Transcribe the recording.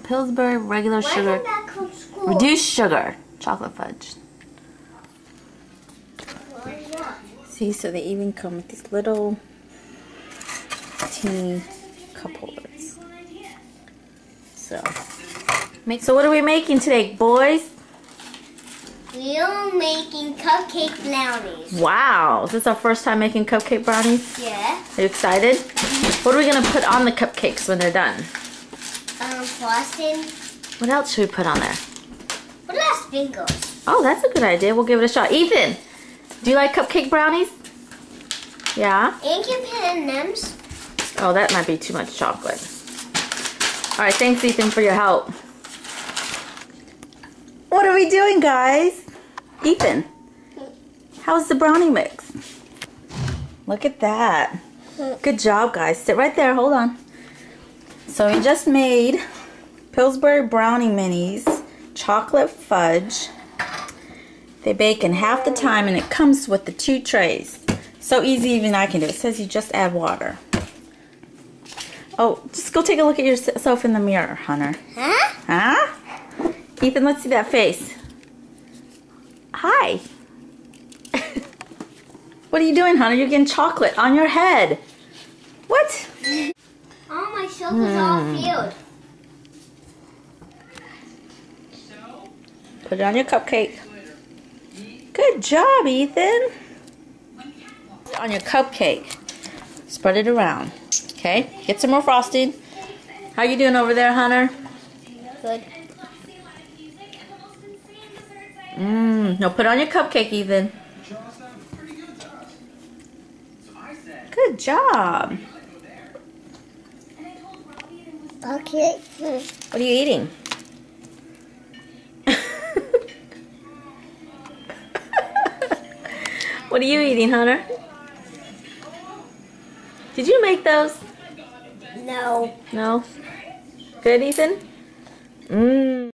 Pillsbury regular sugar, reduced sugar, chocolate fudge. See, so they even come with these little teeny cup holders. So what are we making today, boys? We're making cupcake brownies. Wow, is this our first time making cupcake brownies? Yeah. Are you excited? What are we gonna put on the cupcakes when they're done? Frosting. What else should we put on there? What about sprinkles? Oh, that's a good idea. We'll give it a shot. Ethan, do you like cupcake brownies? Yeah? And you put M&Ms. Oh, that might be too much chocolate. All right, thanks, Ethan, for your help. What are we doing, guys? Ethan, how's the brownie mix? Look at that. Good job, guys. Sit right there. Hold on. So we just made Pillsbury brownie minis, chocolate fudge. They bake in half the time, and it comes with the 2 trays. So easy, even I can do it. It says you just add water. Oh, just go take a look at yourself in the mirror, Hunter. Huh? Huh? Ethan, let's see that face. Hi. What are you doing, Hunter? You're getting chocolate on your head. What? Oh, my chocolate's all filled. Put it on your cupcake. Good job, Ethan. On your cupcake. Spread it around. Okay, get some more frosting. How you doing over there, Hunter? Good. No, put on your cupcake, Ethan. Good job. Okay. What are you eating? What are you eating, Hunter? Did you make those? No. No? Good, Ethan? Mmm.